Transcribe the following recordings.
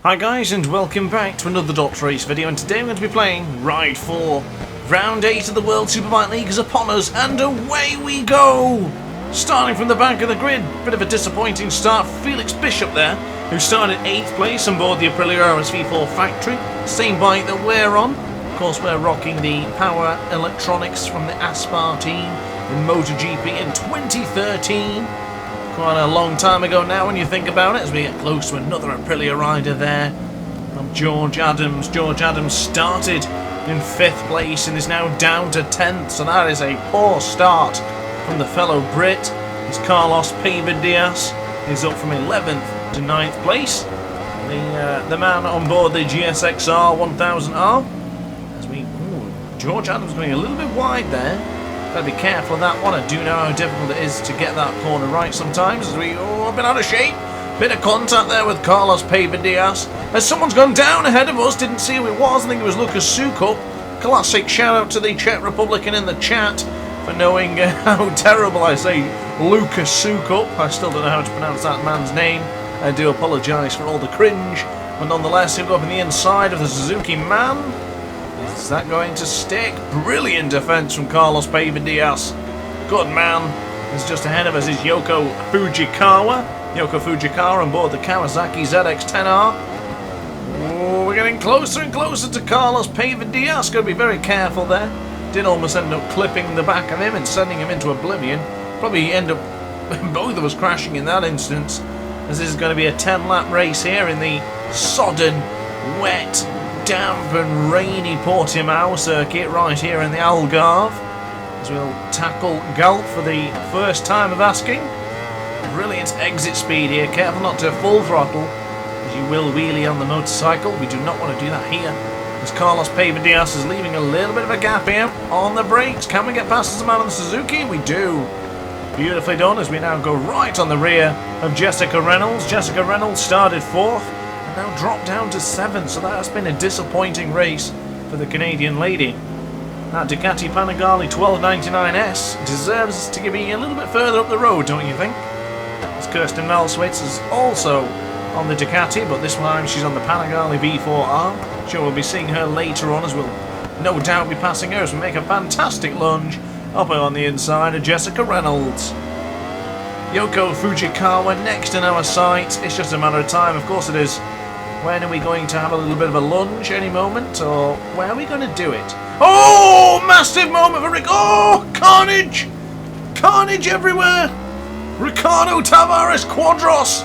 Hi guys, and welcome back to another DrAce video, and today I'm going to be playing Ride 4. Round 8 of the World Superbike League is upon us, and away we go! Starting from the back of the grid, bit of a disappointing start for Felix Bishop there, who started 8th place on board the Aprilia RSV4 factory, same bike that we're on. Of course, we're rocking the power electronics from the Aspar team in MotoGP in 2013. Quite a long time ago now when you think about it, as we get close to another Aprilia rider there from George Adams. George Adams started in 5th place and is now down to 10th, so that is a poor start from the fellow Brit. As Carlos Diaz is up from 11th to 9th place. The man on board the GSXR 1000R. George Adams going a little bit wide there. Gotta be careful of that one. I do know how difficult it is to get that corner right sometimes, as we a bit out of shape. Bit of contact there with Carlos Diaz. As someone's gone down ahead of us, didn't see who it was. I think it was Lucas Sukup. Classic shout out to the Czech Republican in the chat for knowing how terrible I say Lucas Sukup. I still don't know how to pronounce that man's name. I do apologise for all the cringe, but nonetheless he'll go up on the inside of the Suzuki man. Is that going to stick? Brilliant defence from Carlos Diaz. Good man. Is just ahead of us is Yoko Fujikawa. Yoko Fujikawa on board the Kawasaki ZX-10R. Oh, we're getting closer and closer to Carlos Diaz. Got to be very careful there. Did almost end up clipping the back of him and sending him into oblivion. Probably end up both of us crashing in that instance, as this is going to be a 10-lap race here in the sodden, wet, damp and rainy Portimao circuit right here in the Algarve, as we'll tackle Galp for the first time of asking. Brilliant exit speed here, careful not to full throttle, as you will wheelie on the motorcycle. We do not want to do that here, as Carlos Diaz is leaving a little bit of a gap here on the brakes. Can we get past this man on the Suzuki? We do. Beautifully done, as we now go right on the rear of Jessica Reynolds. Jessica Reynolds started 4th, now dropped down to 7th, so that has been a disappointing race for the Canadian lady. That Ducati Panigale 1299S deserves to be a little bit further up the road, don't you think? As Kirsten Malswitz is also on the Ducati, but this time she's on the Panigale V4R. Sure, we'll be seeing her later on, as we'll no doubt be passing her as we make a fantastic lunge up on the inside of Jessica Reynolds. Yoko Fujikawa next in our sights. It's just a matter of time, of course it is. When are we going to have a little bit of a lunge any moment, or where are we going to do it? Oh, massive moment for Rick. Oh, carnage! Carnage everywhere! Ricardo Tavares Quadros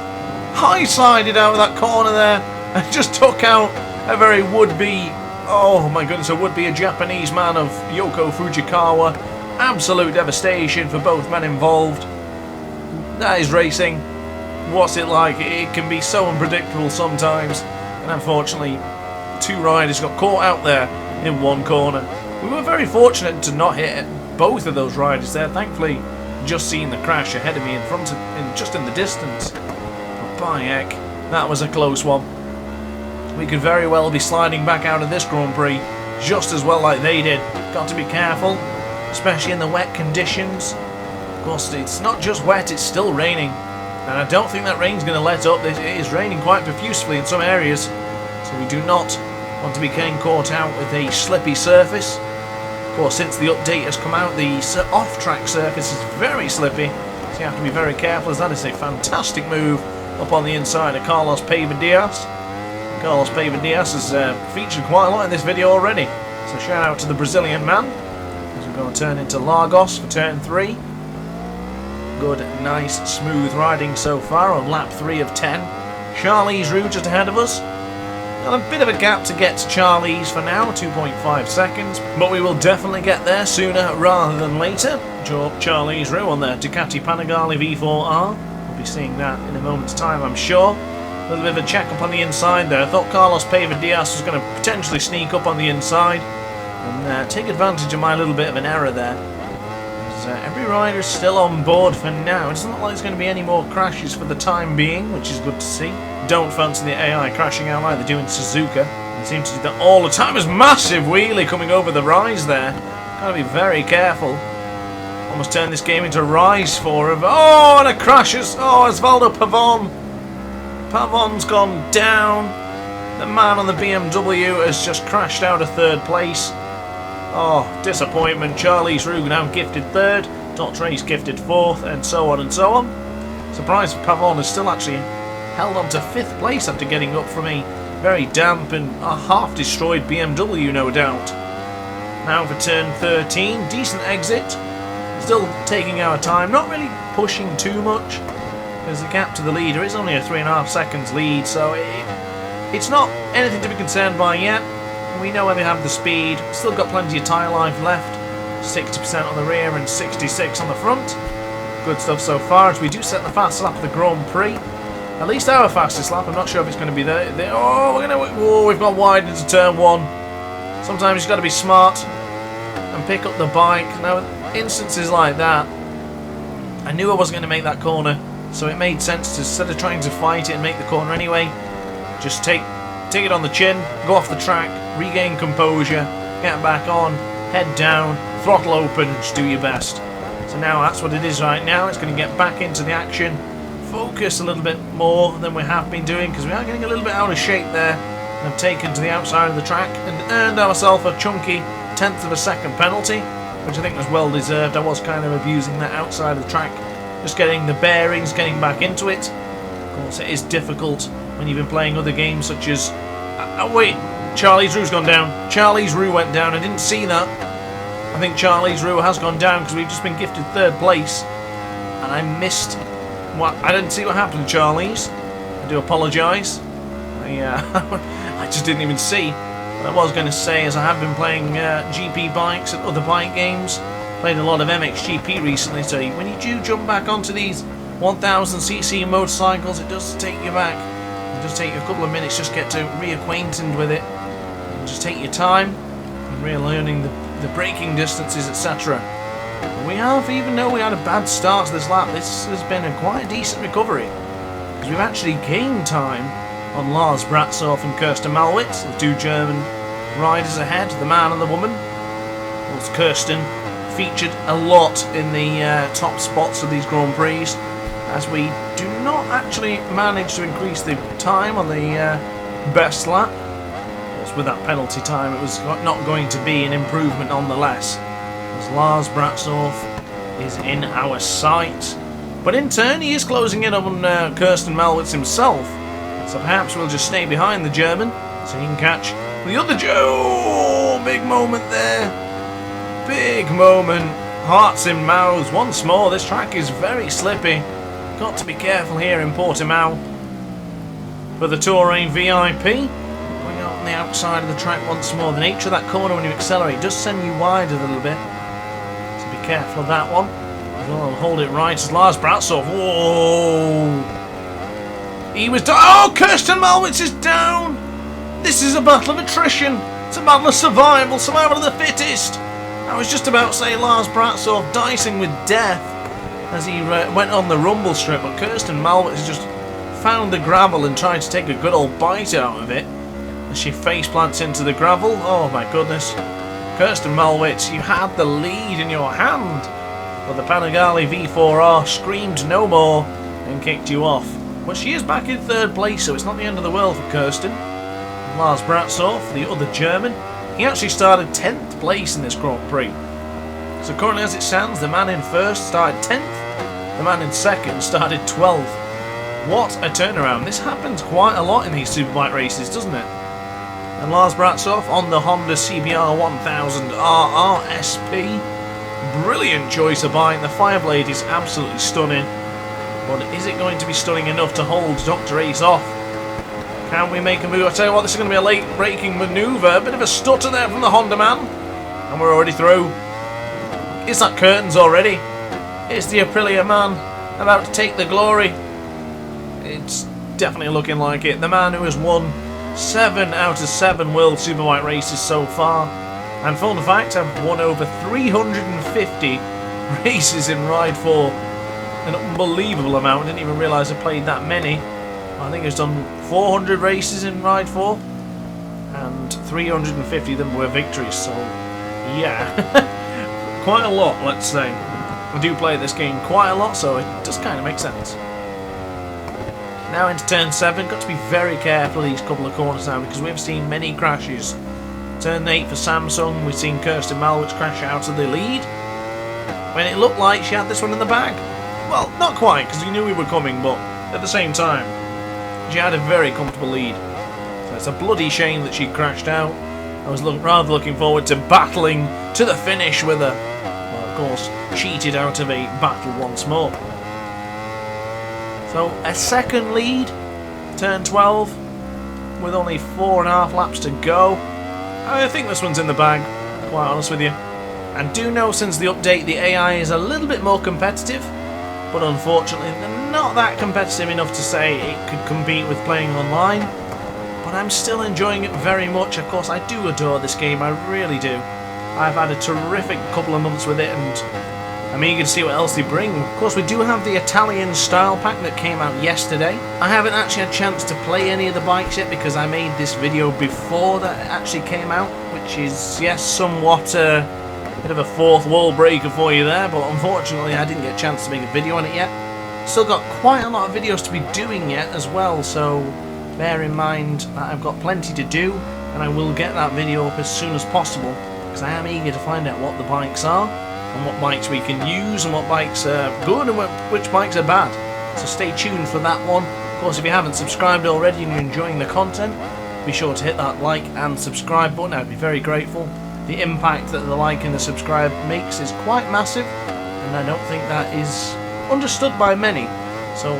high-sided out of that corner there and just took out a very would-be, oh my goodness, a Japanese man of Yoko Fujikawa. Absolute devastation for both men involved. That is racing. What's it like? It can be so unpredictable sometimes, and unfortunately 2 riders got caught out there in one corner. We were very fortunate to not hit both of those riders there. Thankfully, just seeing the crash ahead of me in front of, just in the distance. But by heck, that was a close one. We could very well be sliding back out of this Grand Prix just as well like they did. Got to be careful, especially in the wet conditions. Of course, it's not just wet, it's still raining. And I don't think that rain's going to let up. It is raining quite profusely in some areas, so we do not want to be getting caught out with a slippy surface. Of course, since the update has come out, the off-track surface is very slippy, so you have to be very careful, as that is a fantastic move up on the inside of Carlos Diaz. Carlos Diaz has featured quite a lot in this video already, so shout out to the Brazilian man, as we're going to turn into Lagos for turn 3. Good, nice, smooth riding so far on lap 3 of 10. Charlie's Roux just ahead of us. Got a bit of a gap to get to Charlie's for now, 2.5 seconds, but we will definitely get there sooner rather than later. Charlie's Roux on the Ducati Panigale V4R. We'll be seeing that in a moment's time, I'm sure. A little bit of a check up on the inside there. I thought Carlos Diaz was going to potentially sneak up on the inside and take advantage of my little bit of an error there. Every rider is still on board for now. It doesn't look like there's going to be any more crashes for the time being, which is good to see. Don't fancy the AI crashing out like they do in Suzuka. They seem to do that all the time. There's massive wheelie coming over the rise there. Gotta be very careful. Almost turned this game into Rise 4 of... Oh, and it crashes. Oh, Osvaldo Pavon. Pavon's gone down. The man on the BMW has just crashed out of third place. Oh, disappointment. Charlie's Roux now gifted third, DrAce gifted fourth, and so on and so on. Surprised Pavon has still actually held on to fifth place after getting up from a very damp and half-destroyed BMW, no doubt. Now for turn 13, decent exit. Still taking our time, not really pushing too much, because the gap to the leader is only a 3.5 seconds lead, so it's not anything to be concerned by yet. We know where they have the speed, still got plenty of tyre life left, 60% on the rear and 66 on the front. Good stuff so far, as we do set the fast lap of the Grand Prix. At least our fastest lap. I'm not sure if it's going to be there. We've gone wide into turn 1. Sometimes you've got to be smart and pick up the bike. Now, instances like that, I knew I wasn't going to make that corner, so it made sense to, instead of trying to fight it and make the corner anyway, just take it on the chin, go off the track, regain composure, get back on, head down, throttle open, and just do your best. So now that's what it is right now. It's going to get back into the action, focus a little bit more than we have been doing, because we are getting a little bit out of shape there, and have taken to the outside of the track and earned ourselves a chunky 1/10 of a second penalty, which I think was well deserved. I was kind of abusing that outside of the track, just getting the bearings, getting back into it. Of course, it is difficult when you've been playing other games such as... wait, Charlie's Roux's gone down. Charlie's Roux went down. I didn't see that. I think Charlie's Roux has gone down because we've just been gifted third place, and I missed... I didn't see what happened to Charlie's. I do apologise. I just didn't even see. What I was going to say is I have been playing GP bikes and other bike games. Played a lot of MXGP recently, so when you do jump back onto these 1000cc motorcycles, it does take you back. It does take you a couple of minutes just get to reacquainted with it. And just take your time and relearning the braking distances, etc. We have, even though we had a bad start to this lap, this has been quite a decent recovery, because we've actually gained time on Lars Bratzorff and Kirsten Malwitz, the two German riders ahead, the man and the woman. Of course, Kirsten featured a lot in the top spots of these Grand Prix, as we do not actually manage to increase the time on the best lap. With that penalty time, it was not going to be an improvement nonetheless, as Lars Bratzorff is in our sight. But in turn, he is closing in on Kirsten Malwitz himself, so perhaps we'll just stay behind the German so he can catch the other Joe. Big moment there. Big moment. Hearts in mouths once more. This track is very slippy. Got to be careful here in Portimao. For the Touring VIP. On the outside of the track once more. The nature of that corner when you accelerate does send you wide a little bit, so be careful of that one. Well, hold it right as Lars Bratzorff. Whoa! He was down. Oh, Kirsten Malwitz is down. This is a battle of attrition. It's a battle of survival of the fittest. I was just about to say Lars Bratzorff dicing with death as he went on the rumble strip, but Kirsten Malwitz just found the gravel and tried to take a good old bite out of it. As she face plants into the gravel. Oh my goodness. Kirsten Malwitz, you had the lead in your hand, but the Panigale V4R screamed no more and kicked you off. But she is back in third place, so it's not the end of the world for Kirsten. Lars Bratzorff, the other German, he actually started 10th place in this Grand Prix. So currently as it stands, the man in first started 10th, the man in second started 12th. What a turnaround. This happens quite a lot in these Superbike races, doesn't it? And Lars Bratzorff on the Honda CBR 1000 RRSP. Brilliant choice of bike. The Fireblade is absolutely stunning. But is it going to be stunning enough to hold DrAce off? Can we make a move? I tell you what, this is going to be a late braking manoeuvre. A bit of a stutter there from the Honda man. And we're already through. Is that curtains already? It's the Aprilia man about to take the glory. It's definitely looking like it. The man who has won 7 out of 7 World Superbike races so far. And fun fact, I've won over 350 races in Ride 4. An unbelievable amount. I didn't even realise I played that many. I think I've done 400 races in Ride 4. And 350 of them were victories. So, yeah. Quite a lot, let's say. I do play this game quite a lot, so it does kind of make sense. Now into turn 7, got to be very careful of these couple of corners now because we've seen many crashes. Turn 8 for Samsung, we've seen Kirsten Malwich crash out of the lead when it looked like she had this one in the bag. Well, not quite, because we knew we were coming, but at the same time, she had a very comfortable lead. So it's a bloody shame that she crashed out. I was rather looking forward to battling to the finish with her. Well, of course, cheated out of a battle once more. So a second lead, turn 12, with only 4.5 laps to go. I think this one's in the bag, quite honest with you. And do know since the update the AI is a little bit more competitive, but unfortunately they're not that competitive enough to say it could compete with playing online. But I'm still enjoying it very much. Of course, I do adore this game, I really do. I've had a terrific couple of months with it and I'm eager to see what else they bring. Of course, we do have the Italian style pack that came out yesterday. I haven't actually had a chance to play any of the bikes yet because I made this video before that actually came out, which is, yes, somewhat a bit of a fourth wall breaker for you there, but unfortunately I didn't get a chance to make a video on it yet. Still got quite a lot of videos to be doing yet as well, so bear in mind that I've got plenty to do and I will get that video up as soon as possible because I am eager to find out what the bikes are and what bikes we can use and what bikes are good and which bikes are bad. So stay tuned for that one. Of course, if you haven't subscribed already and you're enjoying the content, be sure to hit that like and subscribe button. I'd be very grateful. The impact that the like and the subscribe makes is quite massive and I don't think that is understood by many. So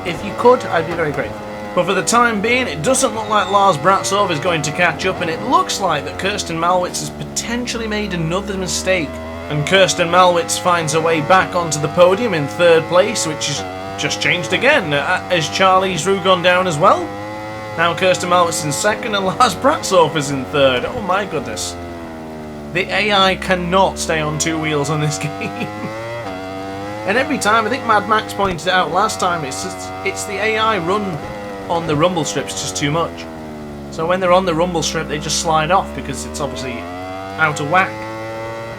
if you could, I'd be very grateful. But for the time being, it doesn't look like Lars Bratsov is going to catch up, and it looks like that Kirsten Malwich has potentially made another mistake. And Kirsten Malwich finds her way back onto the podium in 3rd place, which has just changed again. Has Charlie's Rue gone down as well? Now Kirsten Malwich is in 2nd and Lars Bratsov is in 3rd. Oh my goodness. The AI cannot stay on 2 wheels on this game. And every time, I think Mad Max pointed it out last time, it's the AI run on the rumble strips just too much. So when they're on the rumble strip they just slide off because it's obviously out of whack.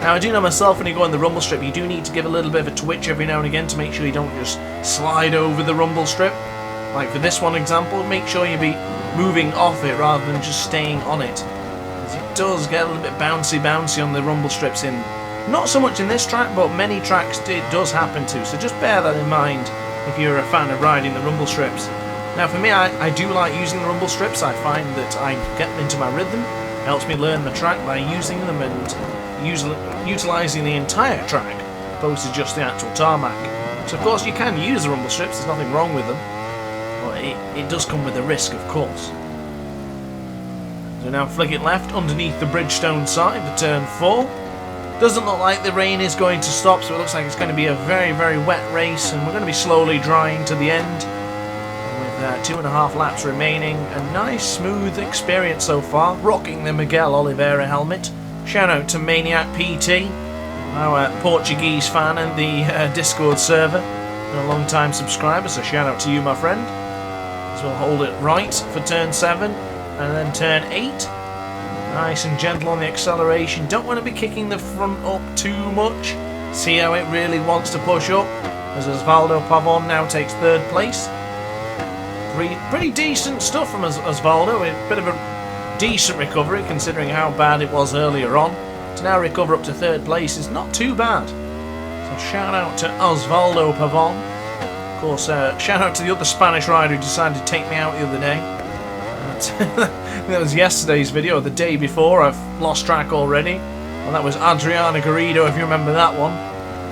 Now I do know myself, when you go on the rumble strip you do need to give a little bit of a twitch every now and again to make sure you don't just slide over the rumble strip. Like for this one example, make sure you be moving off it rather than just staying on it. Because it does get a little bit bouncy on the rumble strips in, not so much in this track, but many tracks it does happen to, so just bear that in mind if you're a fan of riding the rumble strips. Now for me, I do like using the rumble strips. I find that I get into my rhythm. It helps me learn the track by using them and utilising the entire track, opposed to just the actual tarmac. So of course you can use the rumble strips, there's nothing wrong with them. But it does come with a risk, of course. So now flick it left underneath the Bridgestone side for turn 4. Doesn't look like the rain is going to stop, so it looks like it's going to be a very, very wet race, and we're going to be slowly drying to the end. 2.5 laps remaining. A nice smooth experience so far, rocking the Miguel Oliveira helmet. Shout out to Maniac PT, our Portuguese fan and the Discord server, and a long time subscriber, so shout out to you, my friend. So we'll hold it right for turn 7 and then turn 8. Nice and gentle on the acceleration, don't want to be kicking the front up too much. See how it really wants to push up, as Osvaldo Pavon now takes 3rd place. Pretty decent stuff from Osvaldo, a bit of a decent recovery considering how bad it was earlier on. To now recover up to 3rd place is not too bad. So shout out to Osvaldo Pavon. Of course, shout out to the other Spanish rider who decided to take me out the other day. That was yesterday's video, the day before. I've lost track already. Well, that was Adriana Garrido, if you remember that one.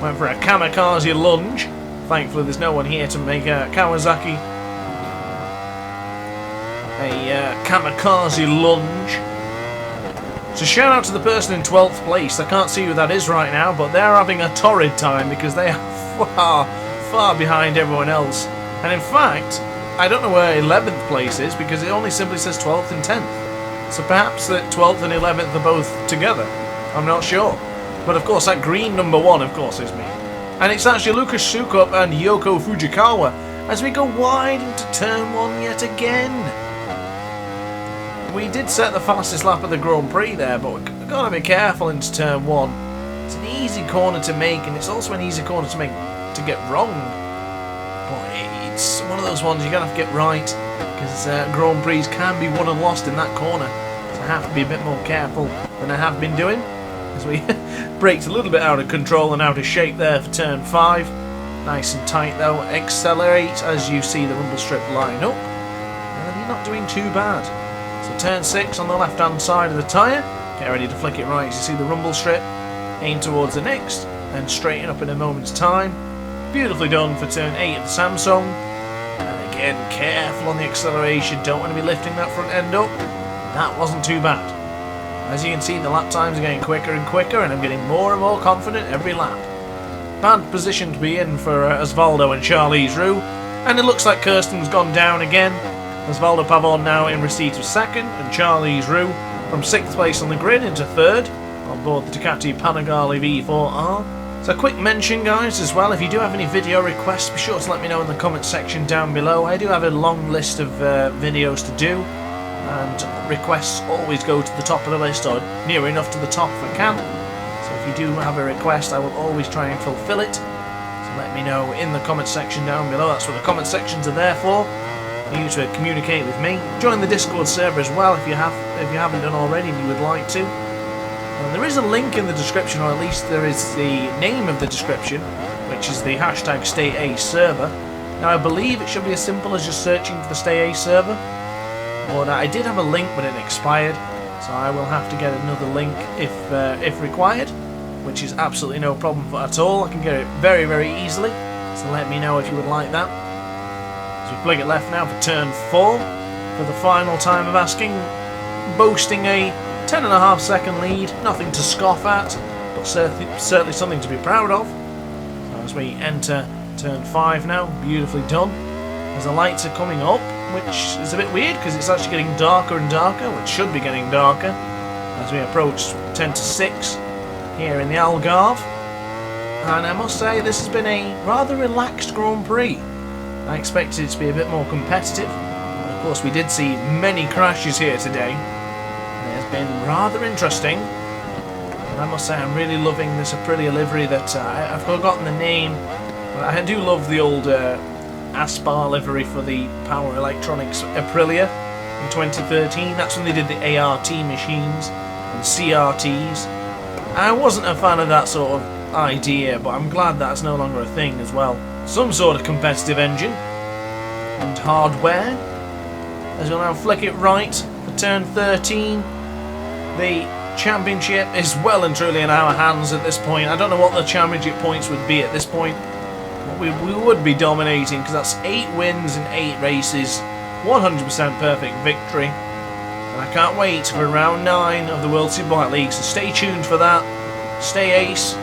Went for a kamikaze lunge. Thankfully there's no one here to make a Kawasaki kamikaze lunge. So shout out to the person in 12th place. I can't see who that is right now, but they're having a torrid time because they are far behind everyone else. And in fact, I don't know where 11th place is because it only simply says 12th and 10th. So perhaps that 12th and 11th are both together. I'm not sure. But of course that green number 1 of course is me. And it's actually Lucas Sukup and Yoko Fujikawa as we go wide into turn 1 yet again. We did set the fastest lap of the Grand Prix there, but we've got to be careful into turn 1. It's an easy corner to make, and it's also an easy corner to make to get wrong. But it's one of those ones you're going to have to get right, because Grand Prix can be won and lost in that corner. So I have to be a bit more careful than I have been doing, as we braked a little bit out of control and out of shape there for turn 5. Nice and tight though. Accelerate as you see the rumble strip line up, and you're not doing too bad. So turn 6 on the left hand side of the tyre. Get ready to flick it right as you see the rumble strip. Aim towards the next, and straighten up in a moment's time. Beautifully done for turn 8 of the Samsung. And again, careful on the acceleration. Don't want to be lifting that front end up. That wasn't too bad. As you can see, the lap times are getting quicker and quicker, and I'm getting more and more confident every lap. Bad position to be in for Osvaldo and Charlize Roux. And it looks like Kirsten's gone down again. Osvaldo Pavon now in receipt of 2nd, and Charlize Roux from 6th place on the grid into 3rd on board the Ducati Panigale V4R. So a quick mention, guys, as well, if you do have any video requests, be sure to let me know in the comment section down below. I do have a long list of videos to do, and requests always go to the top of the list, or near enough to the top if I can. So if you do have a request, I will always try and fulfill it. So let me know in the comment section down below. That's what the comment sections are there for you to communicate with me. Join the Discord server as well if you haven't done already and you would like to. And there is a link in the description, or at least there is the name of the description, which is the hashtag StayAce server. Now I believe it should be as simple as just searching for the StayAce server, but I did have a link but it expired, so I will have to get another link if required, which is absolutely no problem at all. I can get it very, very easily, so let me know if you would like that. So we flick it left now for turn 4 for the final time of asking, boasting a 10.5 second lead. Nothing to scoff at, but certainly something to be proud of. So as we enter turn 5 now, beautifully done. As the lights are coming up, which is a bit weird because it's actually getting darker and darker, which should be getting darker as we approach 10 to 6 here in the Algarve. And I must say, this has been a rather relaxed Grand Prix. I expected it to be a bit more competitive. And of course, we did see many crashes here today. It has been rather interesting. And I must say, I'm really loving this Aprilia livery that I've forgotten the name. But I do love the old Aspar livery for the Power Electronics Aprilia in 2013. That's when they did the ART machines and CRTs. I wasn't a fan of that sort of idea, but I'm glad that's no longer a thing as well. Some sort of competitive engine and hardware. As we'll now flick it right for turn 13. The championship is well and truly in our hands at this point. I don't know what the championship points would be at this point. But we would be dominating because that's 8 wins in 8 races. 100% perfect victory. And I can't wait for round 9 of the World Superbike League. So stay tuned for that. Stay ace,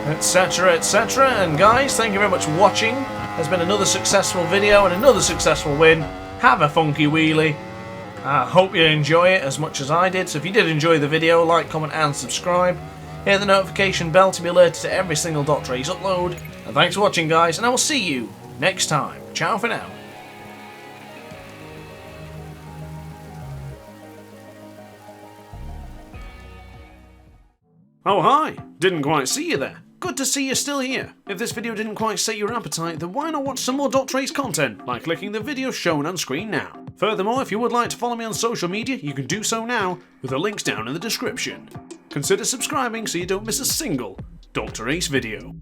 etc, etc. And guys, thank you very much for watching. There's been another successful video and another successful win. Have a funky wheelie. I hope you enjoy it as much as I did. So if you did enjoy the video, like, comment and subscribe. Hit the notification bell to be alerted to every single DrAce upload. And thanks for watching, guys, and I will see you next time. Ciao for now. Oh hi, didn't quite see you there. Good to see you're still here. If this video didn't quite set your appetite, then why not watch some more DrAce content by clicking the video shown on screen now. Furthermore, if you would like to follow me on social media, you can do so now with the links down in the description. Consider subscribing so you don't miss a single DrAce video.